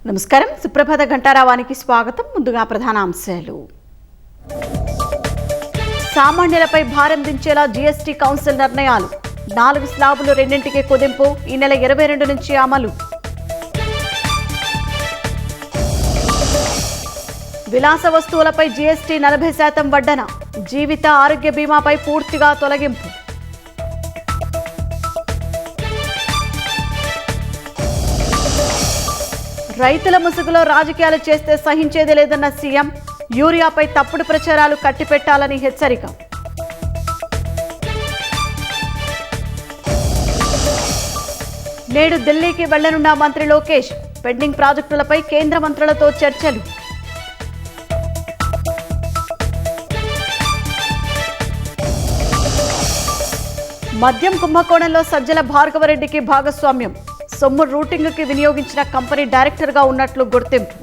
నమస్కారం. సుప్రభాత ఘంటారావానికి స్వాగతం. ముందుగా ప్రధాన అంశాలు. సామాన్యులపై భారం దించేలా జీఎస్టీ కౌన్సిల్ నిర్ణయాలు. 4 స్లాబులు 2కి కుదింపు. ఈ నెల 22 నుంచి అమలు. విలాస వస్తువులపై జీఎస్టీ 40% వడ్డన. జీవిత ఆరోగ్య బీమాపై పూర్తిగా తొలగింపు. రైతుల ముసుగులో రాజకీయాలు చేస్తే సహించేది లేదన్న సీఎం. యూరియాపై తప్పుడు ప్రచారాలు కట్టిపెట్టాలని హెచ్చరిక. నేడు ఢిల్లీకి వెళ్లనున్న మంత్రి లోకేష్. పెండింగ్ ప్రాజెక్టులపై కేంద్ర మంత్రులతో చర్చలు. మద్యం కుంభకోణంలో సజ్జల భార్గవరెడ్డికి భాగస్వామ్యం. సొమ్ము రూటింగ్కి వినియోగించిన కంపెనీ డైరెక్టర్గా ఉన్నట్లు గుర్తింపు.